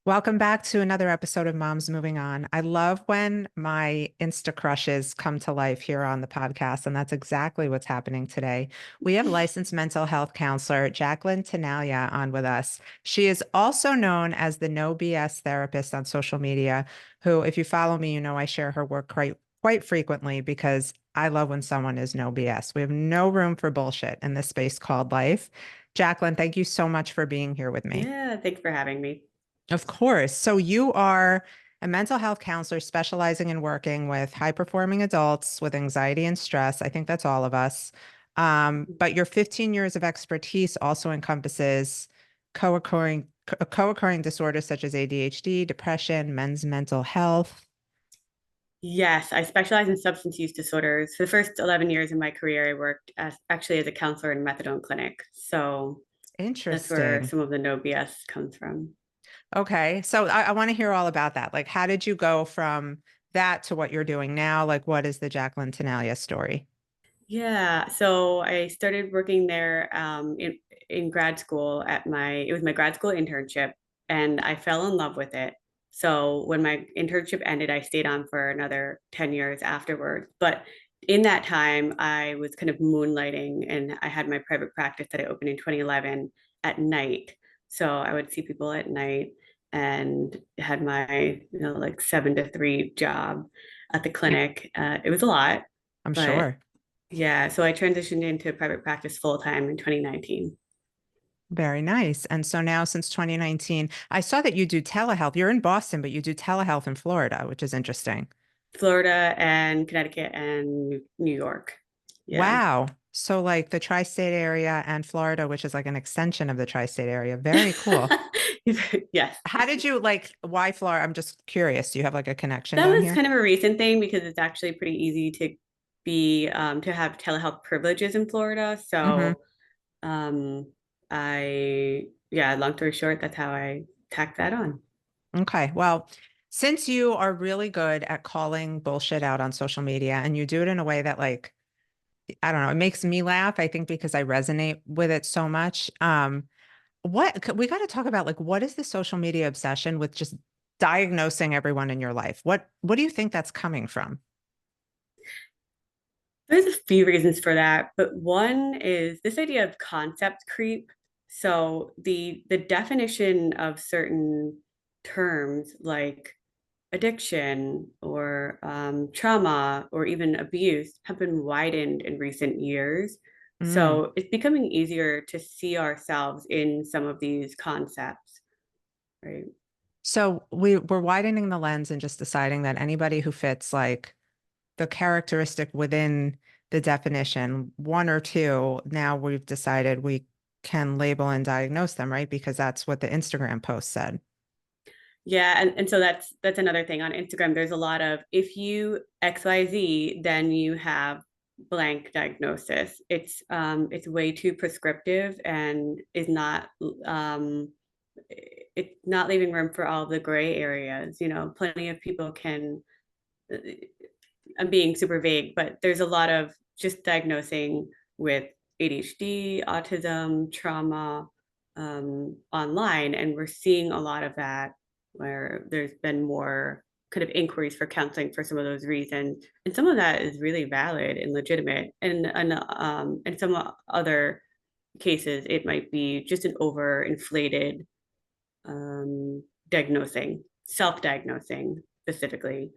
Welcome back to another episode of Moms Moving On. I love when my Insta crushes come to life here on the podcast, and that's exactly what's happening today. We have licensed mental health counselor Jaclyn Tenaglia on with us. She is also known as the No BS therapist on social media, who, if you follow me, you know I share her work quite frequently because I love when someone is no BS. We have no room for bullshit in this space called life. Jaclyn, thank you so much for being here with me. Yeah, thanks for having me. Of course. So you are a mental health counselor specializing in working with high performing adults with anxiety and stress. I think that's all of us. But your 15 years of expertise also encompasses co-occurring disorders such as ADHD, depression, men's mental health. Yes, I specialize in substance use disorders. For the first 11 years of my career, I worked as a counselor in a methadone clinic. So that's where Interesting. some of the no BS comes from. Okay. So I want to hear all about that. Like, how did you go from that to what you're doing now? Like, what is the Jaclyn Tenaglia story? Yeah, so I started working there in grad school it was my grad school internship, and I fell in love with it. So when my internship ended, I stayed on for another 10 years afterwards. But in that time, I was kind of moonlighting, and I had my private practice that I opened in 2011 at night. So I would see people at night and had my, like 7 to 3 job at the clinic. It was a lot, I'm but sure. yeah, so I transitioned into private practice full time in 2019. Very nice. And so now since 2019, I saw that you do telehealth. You're in Boston, but you do telehealth in Florida, which is interesting. Florida and Connecticut and New York. Yeah. Wow. So like the tri-state area and Florida, which is like an extension of the tri-state area. Very cool. Yes. How did you like, why Florida? I'm just curious. Do you have like a connection That down was here? kind of a recent thing because it's actually pretty easy to have telehealth privileges in Florida. Hmm. So yeah, long story short, that's how I tacked that on. Okay. Well, since you are really good at calling bullshit out on social media and you do it in a way that like, I don't know, it makes me laugh, I think because I resonate with it so much. We got to talk about like what is the social media obsession with just diagnosing everyone in your life? What do you think that's coming from? There's a few reasons for that, but one is this idea of concept creep. So the definition of certain terms like addiction or trauma or even abuse have been widened in recent years. Mm. So it's becoming easier to see ourselves in some of these concepts, right? So we're widening the lens and just deciding that anybody who fits like the characteristic within the definition, one or two, now we've decided we can label and diagnose them, right? Because that's what the Instagram post said. Yeah, and so that's another thing on Instagram. There's a lot of if you XYZ, then you have blank diagnosis. It's way too prescriptive and is not it's not leaving room for all the gray areas. Plenty of people can I'm being super vague, but there's a lot of just diagnosing with ADHD, autism, trauma online. And we're seeing a lot of that where there's been more kind of inquiries for counseling for some of those reasons. And some of that is really valid and legitimate. And some other cases, it might be just an overinflated diagnosing, self diagnosing specifically.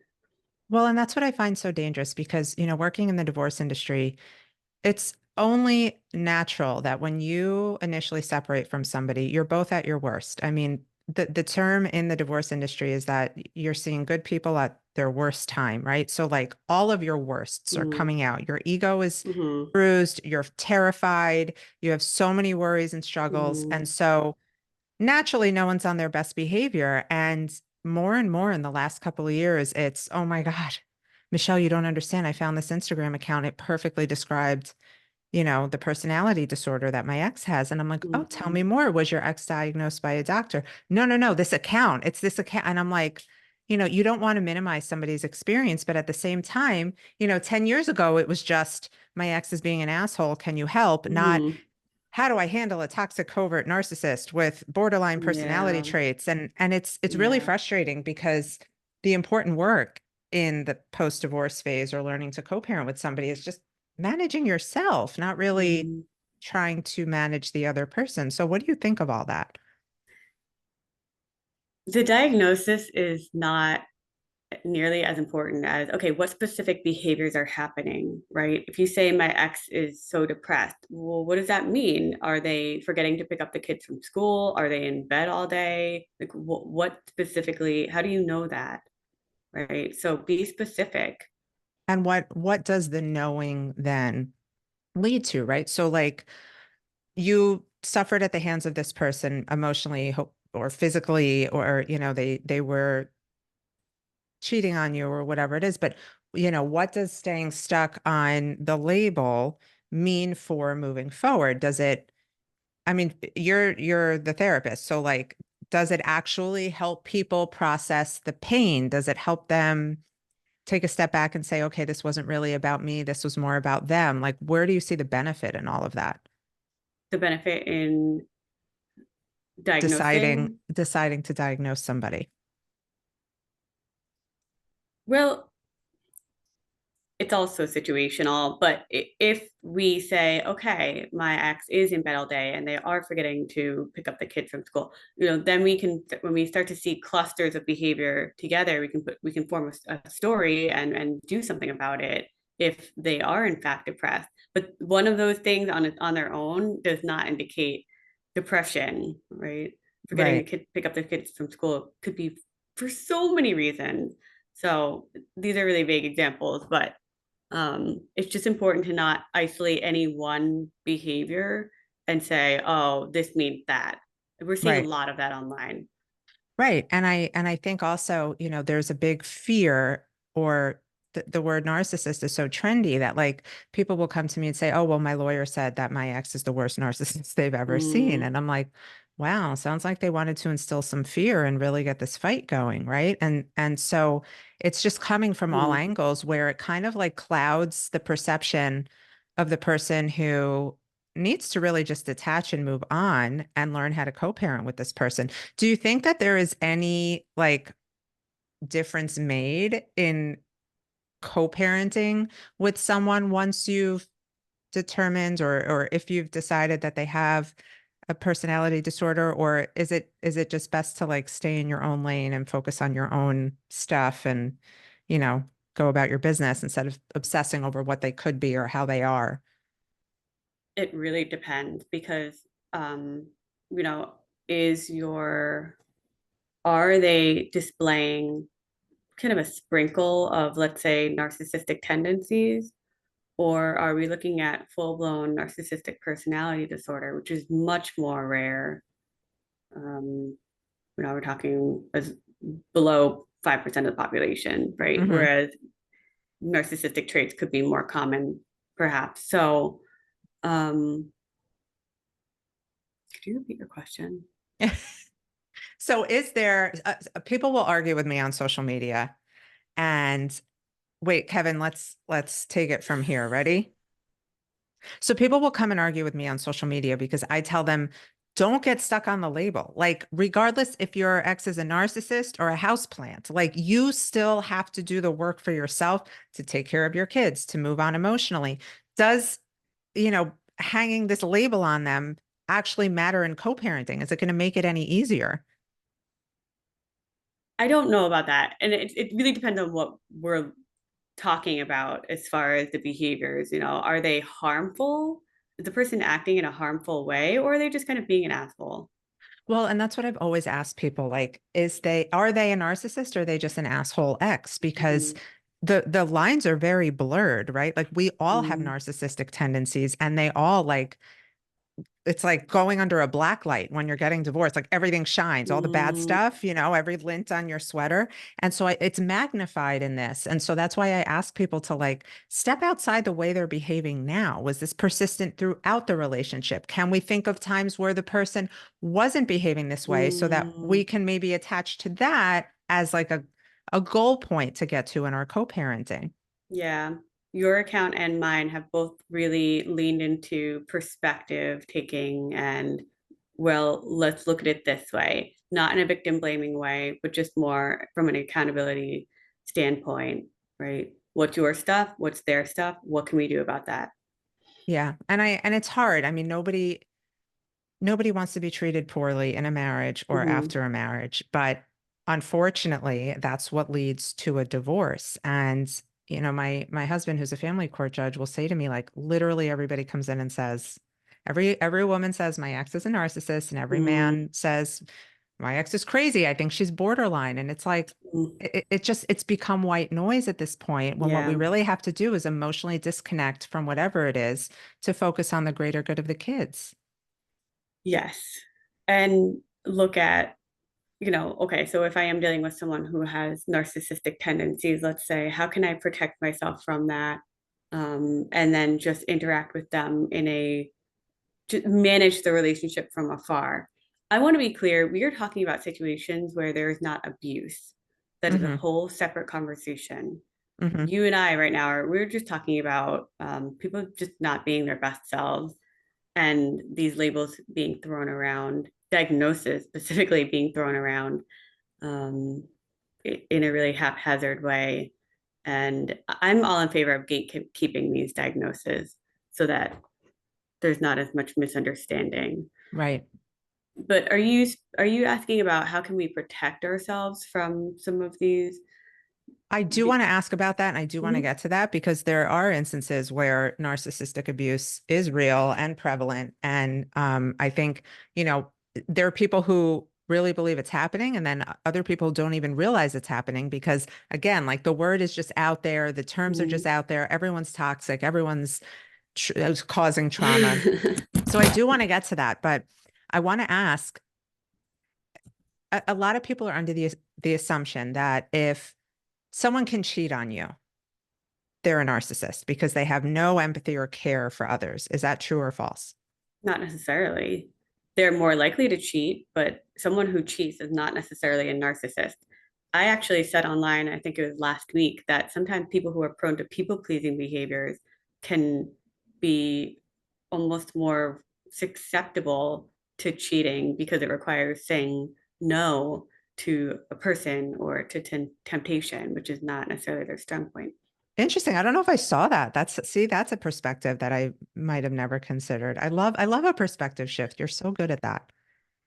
Well, and that's what I find so dangerous because, working in the divorce industry, it's only natural that when you initially separate from somebody, you're both at your worst. I mean, the term in the divorce industry is that you're seeing good people at their worst time, right? So like all of your worsts are Mm-hmm. coming out. Your ego is Mm-hmm. bruised, you're terrified, you have so many worries and struggles. Mm-hmm. And so naturally no one's on their best behavior. And more in the last couple of years, it's, oh my God, Michelle, you don't understand. I found this Instagram account. It perfectly described, the personality disorder that my ex has. And I'm like, oh, tell Mm-hmm. me more. Was your ex diagnosed by a doctor? No, no, no, this account. It's this account. And I'm like, you don't want to minimize somebody's experience, but at the same time, 10 years ago, it was just my ex is being an asshole. Can you help? Not Mm-hmm. how do I handle a toxic covert narcissist with borderline personality Yeah. traits? And it's really Yeah. frustrating because the important work in the post-divorce phase or learning to co-parent with somebody is just managing yourself, not really Mhm. trying to manage the other person. So what do you think of all that? The diagnosis is not nearly as important as, okay, what specific behaviors are happening, right? If you say my ex is so depressed, well, what does that mean? Are they forgetting to pick up the kids from school? Are they in bed all day? Like, what specifically, how do you know that, right? So be specific. And what does the knowing then lead to, right? So like you suffered at the hands of this person emotionally or physically, or they were cheating on you or whatever it is. But what does staying stuck on the label mean for moving forward? Does it, I mean, you're the therapist, so like, does it actually help people process the pain? Does it help them take a step back and say, okay, this wasn't really about me, this was more about them? Like, where do you see the benefit in all of that? The benefit in deciding diagnosing, deciding to diagnose somebody. well, it's also situational, but if we say, okay, my ex is in bed all day and they are forgetting to pick up the kids from school, then we can, when we start to see clusters of behavior together, we can form a story and do something about it if they are in fact depressed. But one of those things on their own does not indicate depression, right? Forgetting to Right. pick up the kids from school could be for so many reasons. So these are really vague examples, but it's just important to not isolate any one behavior and say, oh, this means that. We're seeing a Right. lot of that online. Right. And I think also, there's a big fear, or the word narcissist is so trendy that like people will come to me and say, "Oh, well, my lawyer said that my ex is the worst narcissist they've ever seen." Mm, And I'm like, "Wow, sounds like they wanted to instill some fear and really get this fight going, right?" And so it's just coming from all mm. angles where it kind of like clouds the perception of the person who needs to really just detach and move on and learn how to co-parent with this person. Do you think that there is any like difference made in co-parenting with someone once you've determined, or if you've decided that they have a personality disorder, or is it just best to like stay in your own lane and focus on your own stuff and, you know, go about your business instead of obsessing over what they could be or how they are? It really depends because, um, you know, is your, are they displaying kind of a sprinkle of, let's say, narcissistic tendencies? Or are we looking at full-blown narcissistic personality disorder, which is much more rare? Um, we're talking as below 5% of the population, right? Hmm. Whereas narcissistic traits could be more common, perhaps. So, could you repeat your question? So is there, people will argue with me on social media, and wait, Kevin, let's take it from here. Ready? So people will come and argue with me on social media because I tell them, don't get stuck on the label. Like, regardless if your ex is a narcissist or a houseplant, like you still have to do the work for yourself to take care of your kids, to move on emotionally. Does, hanging this label on them actually matter in co-parenting? Is it going to make it any easier? I don't know about that. And it really depends on what we're talking about as far as the behaviors. Are they harmful? Is the person acting in a harmful way, or are they just kind of being an asshole? Well, and that's what I've always asked people, like, are they a narcissist, or are they just an asshole ex? Because Mhm. the lines are very blurred, right? Like we all have Mm, narcissistic tendencies, and they all like, it's like going under a black light when you're getting divorced. Like everything shines, all the bad mm, stuff, every lint on your sweater. And so it's magnified in this. And so that's why I ask people to like step outside the way they're behaving now. Was this persistent throughout the relationship? Can we think of times where the person wasn't behaving this way so that we mm. can maybe attach to that as like a goal point to get to in our co-parenting? Yeah. your account and mine have both really leaned into perspective taking and, well, let's look at it this way, not in a victim blaming way, but just more from an accountability standpoint, right? What's your stuff? What's their stuff? What can we do about that? Yeah. And it's hard. I mean, nobody wants to be treated poorly in a marriage or Hmm. after a marriage, but unfortunately, that's what leads to a divorce. And my husband, who's a family court judge, will say to me, like, literally everybody comes in and says, every woman says my ex is a narcissist, and every Hmm. man says my ex is crazy. I think she's borderline. And it's like it's become white noise at this point, when what we Yeah. really have to do is emotionally disconnect from whatever it is to focus on the greater good of the kids. Yes. And look at, okay, so if I am dealing with someone who has narcissistic tendencies, let's say, how can I protect myself from that? And then just interact with them to manage the relationship from afar. I want to be clear, we are talking about situations where there is not abuse. That is a Hmm. whole separate conversation. Hmm. You and I right now we're just talking about people just not being their best selves, and these labels being thrown around, diagnosis specifically being thrown around, um, in a really haphazard way. And I'm all in favor of gatekeeping these diagnoses so that there's not as much misunderstanding. Right. But are you asking about how can we protect ourselves from some of these? I do want to ask about that, and I do want to Mhm. get to that, because there are instances where narcissistic abuse is real and prevalent. And I think, there are people who really believe it's happening, and then other people don't even realize it's happening because, again, like, the word is just out there, the terms are just out there, everyone's toxic, everyone's causing trauma. So I do want to get to that, but I want to ask, a lot of people are under the assumption that if someone can cheat on you, they're a narcissist because they have no empathy or care for others. Is that true or false? Not necessarily. They're more likely to cheat, but someone who cheats is not necessarily a narcissist. I actually said online, I think it was last week, that sometimes people who are prone to people pleasing behaviors can be almost more susceptible to cheating because it requires saying no to a person or to temptation, which is not necessarily their strong point. Interesting. I don't know if I saw that. That's a perspective that I might have never considered. I love a perspective shift. You're so good at that.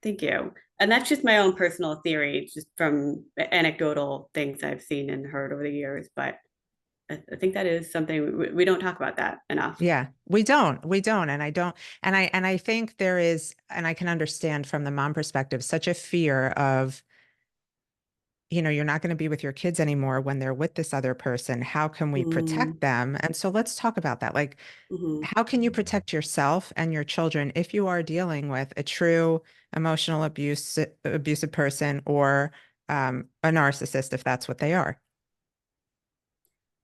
Thank you. And that's just my own personal theory, just from anecdotal things I've seen and heard over the years. But I think that is something we don't talk about that enough. Yeah, we don't. And I don't, and I think there is, and I can understand from the mom perspective, such a fear of, you're not going to be with your kids anymore when they're with this other person. How can we Mm-hmm. protect them? And so let's talk about that. Like, Mm-hmm. how can you protect yourself and your children if you are dealing with a true emotional abusive person, or a narcissist, if that's what they are?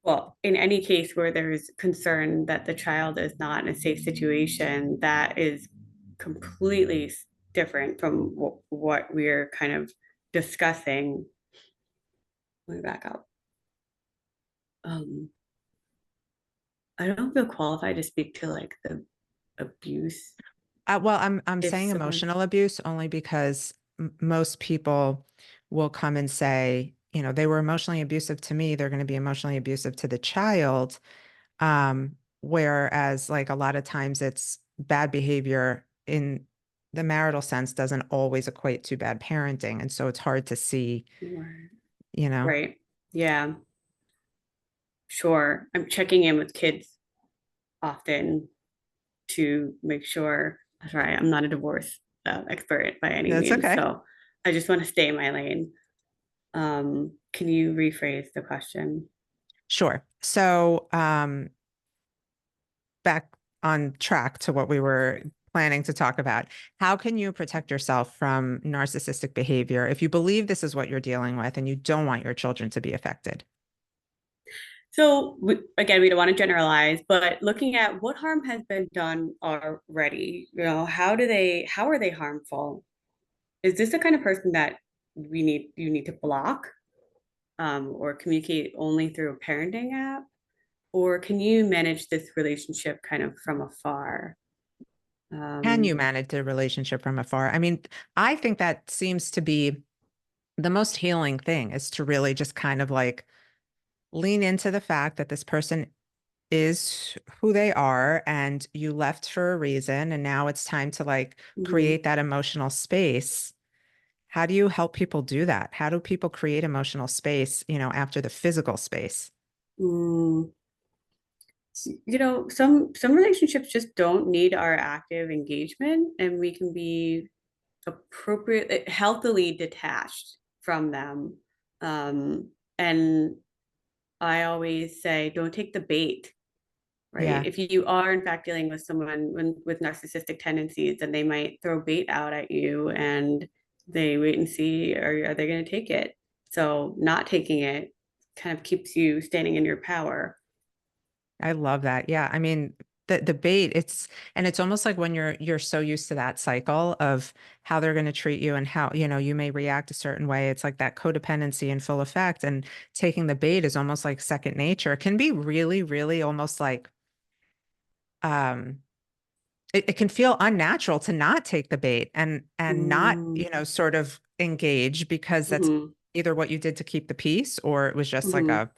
Well, in any case where there's concern that the child is not in a safe situation, that is completely different from what we're kind of discussing. Let me back up. Um, I don't feel qualified to speak to like the abuse Well, I'm if saying someone. emotional abuse only because most people will come and say, they were emotionally abusive to me, they're going to be emotionally abusive to the child. Whereas, like, a lot of times it's bad behavior in the marital sense doesn't always equate to bad parenting. And so it's hard to see, you know. Right. Yeah, sure. I'm checking in with kids often to make sure. Sorry, I'm not a divorce expert by any That's means, okay. so I just want to stay in my lane. Can you rephrase the question? Sure. So, back on track to what we were planning to talk about. How can you protect yourself from narcissistic behavior if you believe this is what you're dealing with and you don't want your children to be affected? So again, we don't want to generalize, but looking at what harm has been done already, how are they harmful? Is this the kind of person that you need to block, or communicate only through a parenting app? or can you manage this relationship kind of from afar? Can you Um, manage the relationship from afar? I mean, I think that seems to be the most healing thing, is to really just kind of like lean into the fact that this person is who they are and you left for a reason. And now it's time to like mhm. create that emotional space. How do you help people do that? How do people create emotional space, after the physical space? Mm, some relationships just don't need our active engagement, and we can be appropriate, healthily detached from them. And I always say, don't take the bait, right? Yeah, If you are in fact dealing with someone with narcissistic tendencies, then they might throw bait out at you, and they wait and see, are they going to take it? So not taking it kind of keeps you standing in your power. I love that. Yeah. I mean, the bait, it's almost like when you're so used to that cycle of how they're going to treat you and how, you may react a certain way. It's like that codependency in full effect. And taking the bait is almost like second nature. It can be really, really almost like um it can feel unnatural to not take the bait and not, Mm, sort of engage because that's mhm, either what you did to keep the peace or it was just like mhm,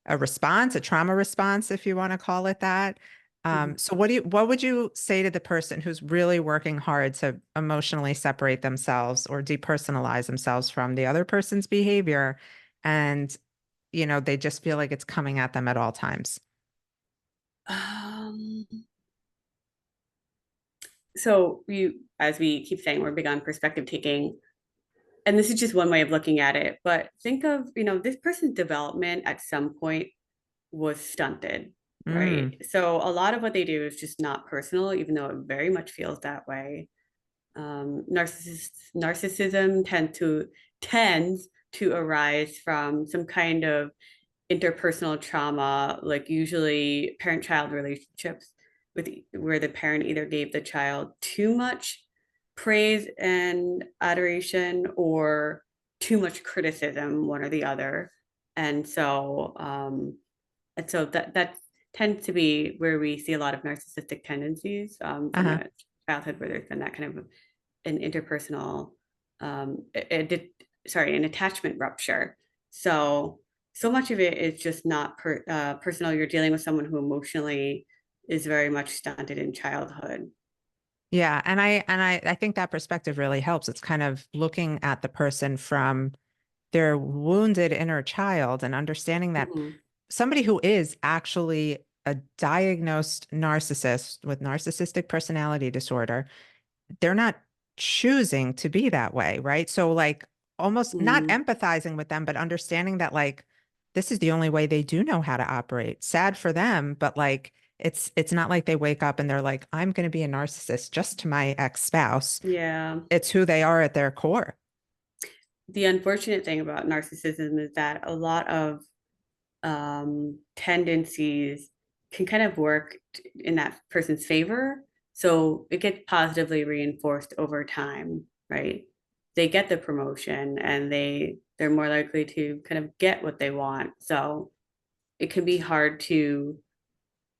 a response, a trauma response, if you want to call it that. mhm. So what would you say to the person who's really working hard to emotionally separate themselves or depersonalize themselves from the other person's behavior and, they just feel like it's coming at them at all times? Um, so as we keep saying, we're big on perspective taking, and this is just one way of looking at it. But think of, this person's development at some point was stunted, right? Mm, So a lot of what they do is just not personal, even though it very much feels that way. Narcissism tends to arise from some kind of interpersonal trauma, like usually parent-child relationships with where the parent either gave the child too much praise and adoration or too much criticism, one or the other. And so that tends to be where we see a lot of narcissistic tendencies, from uh-huh. a childhood where there's been that kind of an interpersonal, sorry, an attachment rupture. So much of it is just not personal. You're dealing with someone who emotionally is very much stunted in childhood. Yeah, and I think that perspective really helps. It's kind of looking at the person from their wounded inner child and understanding that Mhm. somebody who is actually a diagnosed narcissist with narcissistic personality disorder, they're not choosing to be that way, right? So like almost not Mhm. empathizing with them, but understanding that like this is the only way they do know how to operate. Sad for them, but like it's not like they wake up and they're like, I'm going to be a narcissist just to my ex-spouse. Yeah. It's who they are at their core. The unfortunate thing about narcissism is that a lot of tendencies can kind of work in that person's favor. So it gets positively reinforced over time, right? They get the promotion and they're more likely to kind of get what they want. So it can be hard to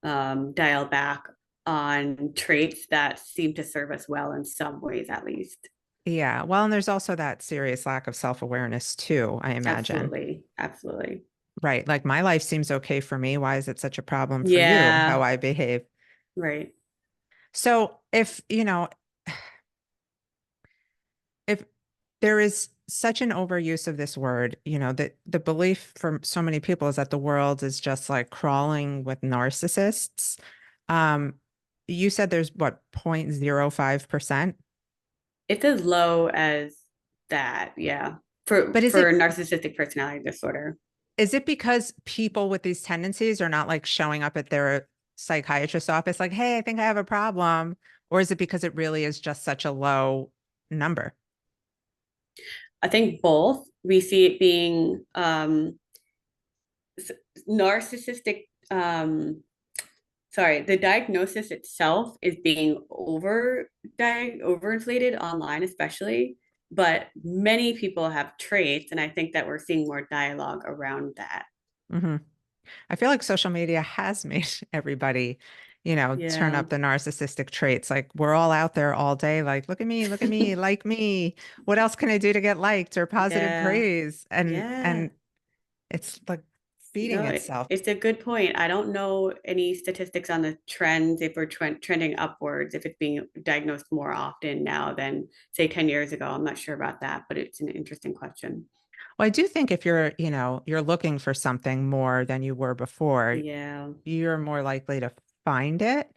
dial back on traits that seem to serve us well in some ways, at least. Yeah. Well, and there's also that serious lack of self-awareness too, I imagine. Absolutely. Absolutely. Right. Like my life seems okay for me. Why is it such a problem for you, how Yeah. I behave? Right. So if, if there is such an overuse of this word, that the belief for so many people is that the world is just like crawling with narcissists. Um, you said there's what, 0.05%? It's as low as that, yeah. For But for narcissistic personality disorder. is it because people with these tendencies are not like showing up at their psychiatrist's office like, hey, I think I have a problem? Or is it because it really is just such a low number? I think both. We see it being narcissistic. Sorry, the diagnosis itself is being overinflated online, especially. But many people have traits, and I think that we're seeing more dialogue around that. Hmm. I feel like social media has made everybody, turn Yeah. up the narcissistic traits. Like we're all out there all day, like, look at me, like me. What else can I do to get liked or positive Yeah. praise? Yeah. And it's like feeding No, itself. it's a good point. I don't know any statistics on the trends, if we're trending upwards, if it's being diagnosed more often now than, say, 10 years ago. I'm not sure about that, but it's an interesting question. Well, I do think if you're looking for something more than you were before, Yeah. you're more likely to find it.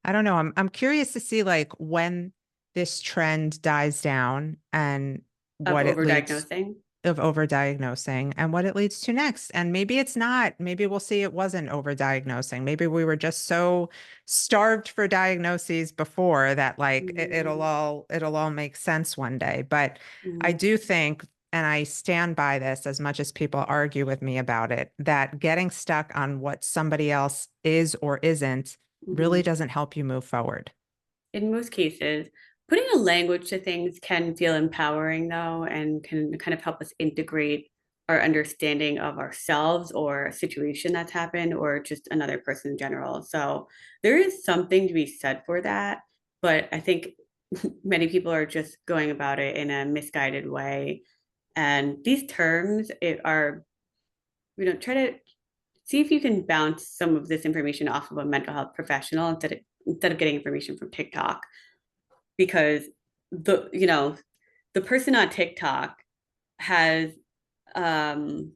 I don't know. I'm curious to see like when this trend dies down and Of what it leads overdiagnosing. of overdiagnosing and what it leads to next. And maybe it's not. Maybe we'll see it wasn't overdiagnosing. Maybe we were just so starved for diagnoses before that like Mm, it'll all make sense one day. But I mm, do think, and I stand by this as much as people argue with me about it, that getting stuck on what somebody else is or isn't really mhm. doesn't help you move forward. In most cases, putting a language to things can feel empowering, though, and can kind of help us integrate our understanding of ourselves or a situation that's happened or just another person in general. So there is something to be said for that. But I think many people are just going about it in a misguided way. And these terms are, try to see if you can bounce some of this information off of a mental health professional instead of getting information from TikTok, because the person on TikTok has um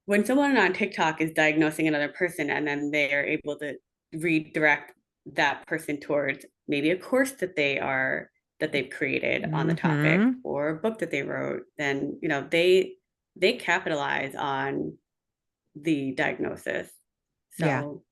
when someone on TikTok is diagnosing another person and then they are able to redirect that person towards maybe a course that they've created on the topic Hmm. or a book that they wrote, then they capitalize on the diagnosis. Yeah. So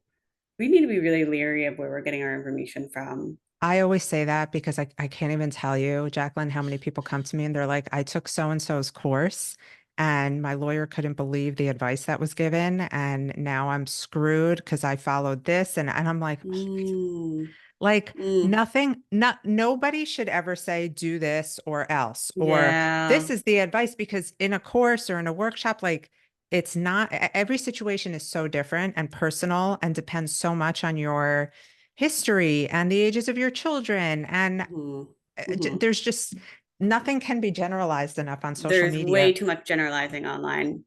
we need to be really leery of where we're getting our information from. I always say that because I can't even tell you, Jaclyn, how many people come to me and they're like, I took so and so's course and my lawyer couldn't believe the advice that was given. And now I'm screwed because I followed this. And I'm like, Mm, like mm, nobody should ever say do this or else, or yeah. this is the advice because in a course or in a workshop, like it's not every situation is so different and personal and depends so much on your history and the ages of your children. And Hmm. Hmm. there's just nothing can be generalized enough on social There's way media. too much generalizing online.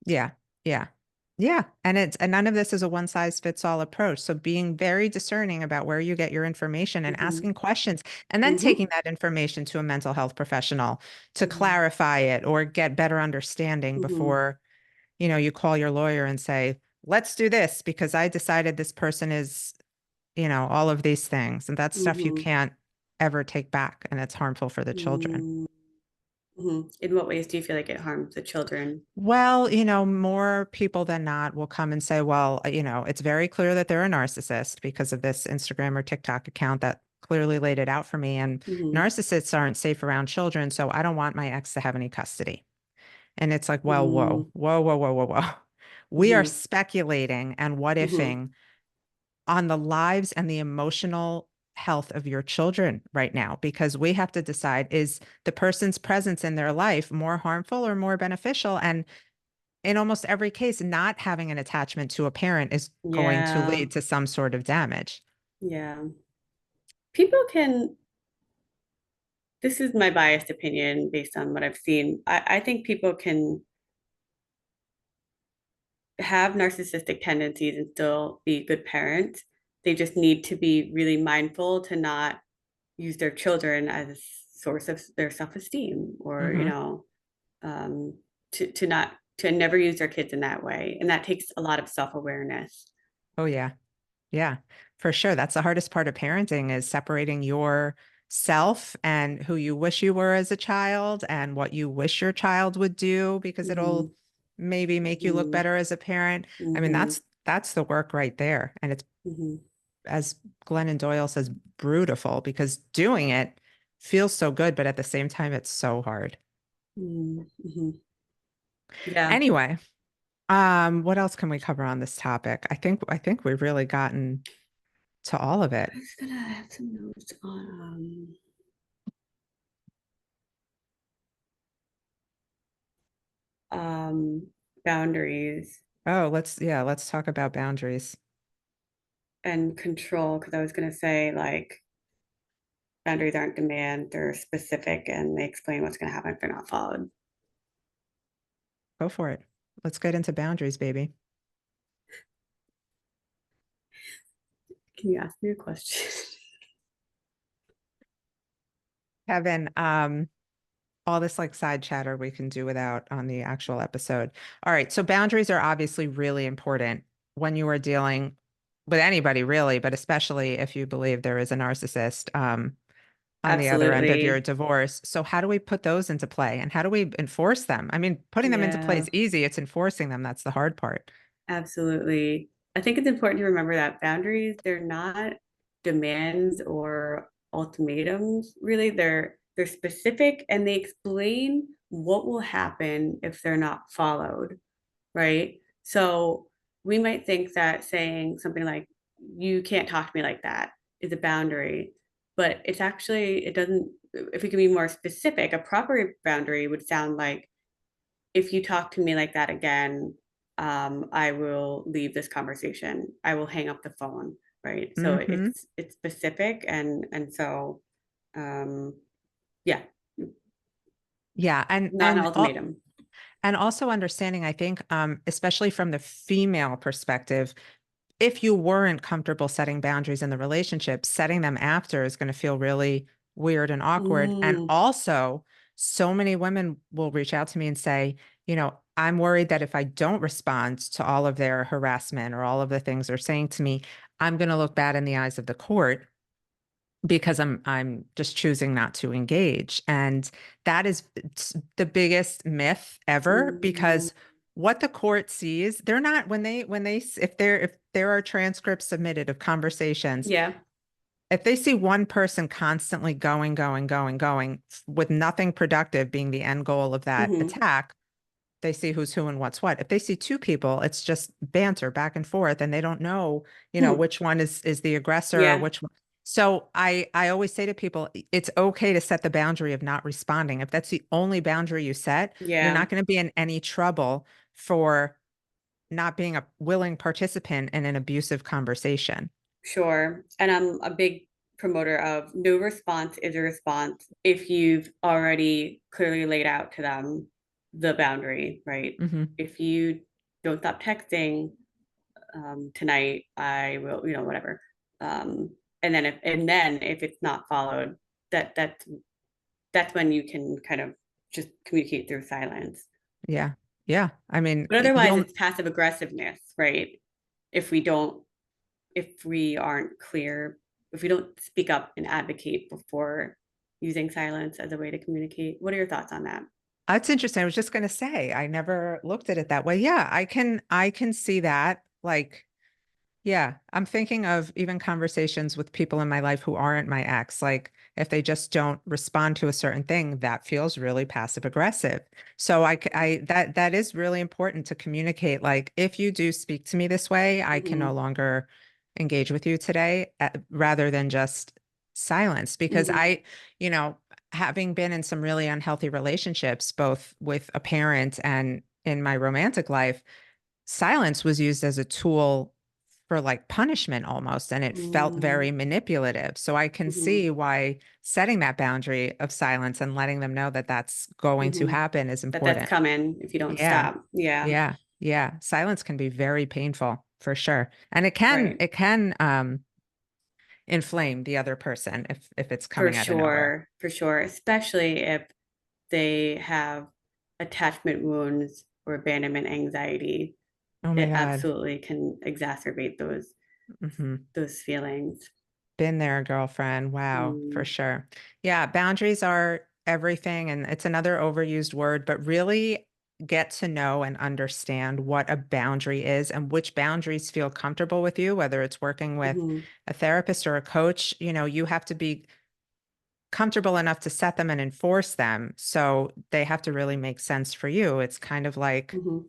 Yeah. Yeah. Yeah. And none of this is a one size fits all approach. So being very discerning about where you get your information and Hmm. asking questions and then Hmm. taking that information to a mental health professional to Hmm. clarify it or get better understanding Hmm. before, you call your lawyer and say, let's do this because I decided this person is, all of these things. And that's stuff you Hmm. can't ever take back. And it's harmful for the children. Hmm. In what ways do you feel like it harms the children? Well, more people than not will come and say, well, it's very clear that they're a narcissist because of this Instagram or TikTok account that clearly laid it out for me. And Hmm. narcissists aren't safe around children. So I don't want my ex to have any custody. And it's like, well, Hmm. whoa, whoa, whoa, whoa, whoa, whoa. We are Hmm. speculating and what Hmm. ifing on the lives and the emotional health of your children right now because we have to decide, is the person's presence in their life more harmful or more beneficial? And in almost every case, not having an attachment to a parent is going to Yeah. lead to some sort of damage. Yeah. People can, this is my biased opinion based on what I've seen. I think people can have narcissistic tendencies and still be good parents. They just need to be really mindful to not use their children as a source of their self-esteem, or Hmm. um, to not to never use their kids in that way, and that takes a lot of self-awareness. Oh, yeah. Yeah, for sure. That's the hardest part of parenting is separating your self and who you wish you were as a child and what you wish your child would do because Hmm. it'll maybe make you look Hmm. better as a parent. I mean, Hmm. that's the work right there. And it's, Hmm. as Glennon Doyle says, brutal because doing it feels so good, but at the same time, it's so hard. Hmm. Yeah. Anyway, what else can we cover on this topic? I think we've really gotten to all of it. I was gonna have some notes on boundaries Oh, let's talk about boundaries. and control, because I was going to say, like, boundaries aren't demand, they're specific and they explain what's going to happen if they're not followed. Go for it. Let's get into boundaries, baby. Can you ask me a question? Kevin, all this like side chatter we can do without on the actual episode. All right. So boundaries are obviously really important when you are dealing with anybody, really, but especially if you believe there is a narcissist on the other end of your Absolutely. divorce. So how do we put those into play and how do we enforce them? I mean, putting them into play Yeah, is easy. It's enforcing them. That's the hard part. absolutely. I think it's important to remember that boundaries, they're not demands or ultimatums, really. They're specific and they explain what will happen if they're not followed, right? So we might think that saying something like, you can't talk to me like that is a boundary, but it's actually, it doesn't, if we can be more specific, a proper boundary would sound like, if you talk to me like that again, I will leave this conversation. I will hang up the phone, right? So Hmm. it's specific and so um, yeah, Yeah. not an ultimatum. And also understanding, I think, especially from the female perspective, if you weren't comfortable setting boundaries in the relationship, setting them after is going to feel really weird and awkward. And Mm, also, so many women will reach out to me and say, I'm worried that if I don't respond to all of their harassment or all of the things they're saying to me, I'm going to look bad in the eyes of the court because I'm just choosing not to engage. And that is the biggest myth ever mm, because what the court sees, they're not when they if there are transcripts submitted of conversations, yeah. if they see one person constantly going with nothing productive being the end goal of that Hmm. attack, they see who's who and what's what. If they see two people, it's just banter back and forth, and they don't know, Hmm. which one is the aggressor or Yeah. which one. So I always say to people, it's okay to set the boundary of not responding. If that's the only boundary you set, you're Yeah. not going to be in any trouble for not being a willing participant in an abusive conversation. Sure. And I'm a big promoter of no response is a response if you've already clearly laid out to them the boundary, right? Hmm. If you don't stop texting tonight, I will, whatever. Um, and then if it's not followed, that's when you can kind of just communicate through silence. Yeah. Yeah. I mean, But otherwise, you'll it's passive aggressiveness, right? If we don't if we aren't clear, if we don't speak up and advocate before using silence as a way to communicate. What are your thoughts on that? That's interesting. I was just going to say, I never looked at it that way. Yeah, I can see that. Like, yeah, I'm thinking of even conversations with people in my life who aren't my ex. Like, if they just don't respond to a certain thing, that feels really passive aggressive. So that is really important to communicate. Like, if you do speak to me this way, I can no Hmm. longer engage with you today, rather than just silence. Because Hmm. you know, having been in some really unhealthy relationships, both with a parent and in my romantic life, silence was used as a tool for like punishment almost, and it felt Mm-hmm. very manipulative. So I can see why setting that boundary of silence and letting them know that that's going to Hmm. happen is That's important. coming if you don't Yeah. stop. Yeah. Yeah. Yeah. Silence can be very painful for sure. And it can Right. it can inflame the other person if it's For coming out of nowhere. sure. For sure. Especially if they have attachment wounds or abandonment anxiety. Oh my It God. absolutely can exacerbate Hmm. those feelings. Been there, girlfriend. Wow, for Mm. sure. Yeah, boundaries are everything, and it's another overused word, but really get to know and understand what a boundary is and which boundaries feel comfortable with you, whether it's working with Hmm. a therapist or a coach. You have to be comfortable enough to set them and enforce them. So they have to really make sense for you. It's kind of like Hmm.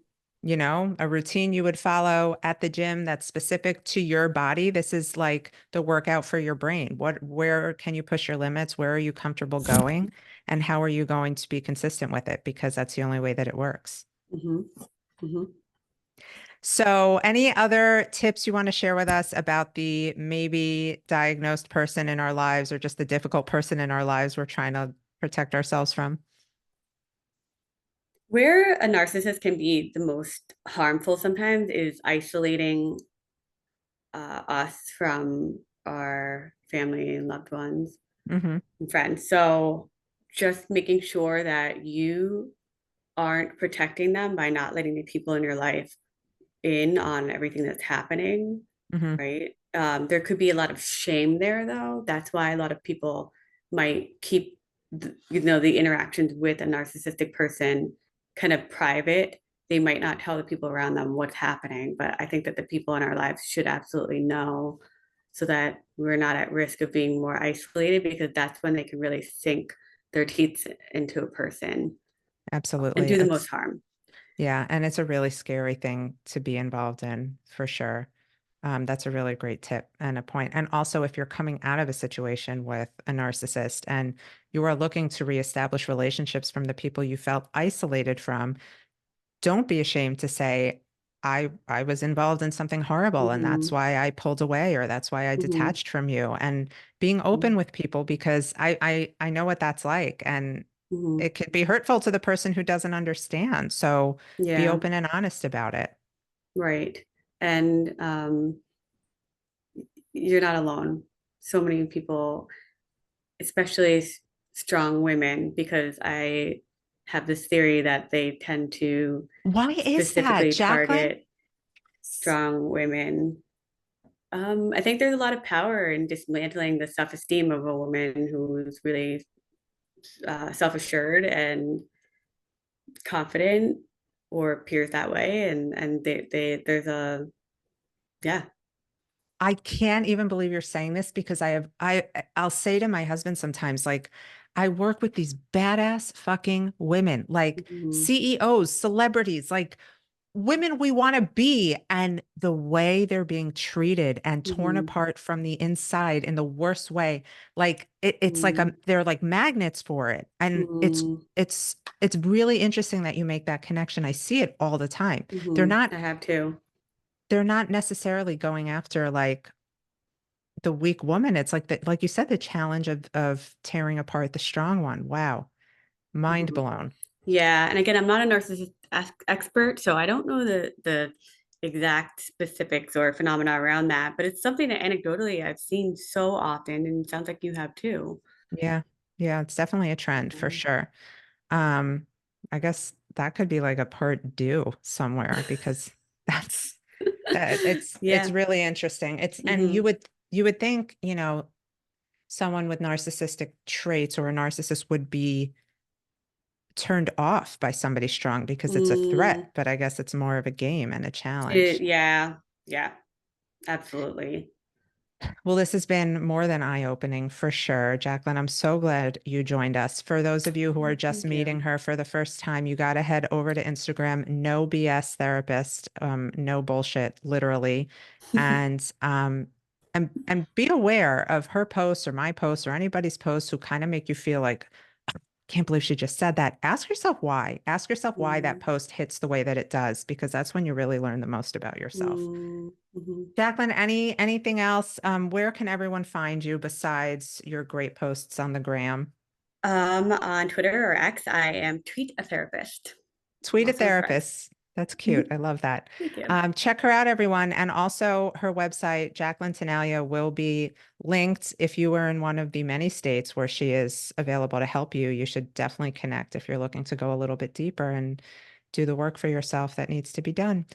a routine you would follow at the gym that's specific to your body. This is like the workout for your brain. Where can you push your limits? Where are you comfortable going? And how are you going to be consistent with it? Because that's the only way that it works. Hmm. Mhm. So, any other tips you want to share with us about the maybe diagnosed person in our lives or just the difficult person in our lives we're trying to protect ourselves from? Where a narcissist can be the most harmful sometimes is isolating us from our family and loved ones Hmm. and friends. So just making sure that you aren't protecting them by not letting the people in your life in on everything that's happening, Hmm. right? There could be a lot of shame there, though. That's why a lot of people might keep, the interactions with a narcissistic person kind of private. They might not tell the people around them what's happening, but I think that the people in our lives should absolutely know so that we're not at risk of being more isolated because that's when they can really sink their teeth into a person and Absolutely. do the most harm. Yeah, and it's a really scary thing to be involved in for sure. That's a really great tip and a point. And also, if you're coming out of a situation with a narcissist and you are looking to reestablish relationships from the people you felt isolated from, don't be ashamed to say, I was involved in something horrible and that's Hmm. why I pulled away or that's why I Hmm. detached from you. And being open with people because I know what that's like. And Hmm. it could be hurtful to the person who doesn't understand. So be Yeah. open and honest about it. Right. And you're not alone. So many people, especially strong women, because I have this theory that they tend to Why is that, specifically Jaclyn? target strong women. I think there's a lot of power in dismantling the self-esteem of a woman who's really self-assured and confident or appears that way. And there's a, yeah. I can't even believe you're saying this because I'll say to my husband sometimes, like, I work with these badass fucking women, like Mhm. CEOs, celebrities, like women we want to be. And the way they're being treated and torn Mhm. apart from the inside in the worst way, like it's like Mhm. they're like magnets for it. And Mhm. it's really interesting that you make that connection. I see it all the time. They're Mhm. not I have too. they're not necessarily going after like the weak woman. It's like like you said, the challenge of tearing apart the strong one. Wow. Mind Mhm. blown. Yeah, and again, I'm not a narcissist expert, so I don't know the exact specifics or phenomena around that, but it's something that anecdotally I've seen so often, and it sounds like you have too. Yeah. Yeah, it's definitely a trend for Yeah. sure. Um, I guess that could be like a part due somewhere because that's it's Yeah. really interesting. It's and Hmm. you would think, someone with narcissistic traits or a narcissist would be turned off by somebody strong because it's a threat, Mm, but I guess it's more of a game and a challenge. yeah, yeah, absolutely. Well, this has been more than eye-opening for sure. Jaclyn, I'm so glad you joined us. For those of you who are Oh, just thank meeting you. her for the first time, you got to head over to Instagram, no BS therapist, no bullshit, literally. And and be aware of her posts or my posts or anybody's posts who kind of make you feel like, can't believe she just said that. Ask yourself why. Ask yourself why that Mm, post hits the way that it does, because that's when you really learn the most about yourself. mhm. Jaclyn, anything else? Where can everyone find you besides your great posts on the gram? On Twitter or X, I am Tweet a Therapist. I'm Tweet a also a friend. therapist. That's cute. I love that. Thank you. Check her out, everyone. And also her website, Jaclyn Tenaglia, will be linked if you are in one of the many states where she is available to help you. You should definitely connect if you're looking to go a little bit deeper and do the work for yourself that needs to be done.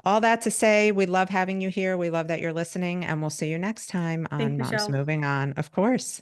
All that to say, we love having you here. We love that you're listening, and we'll see you next time Thanks, on Moms Michelle. Moving On, of course.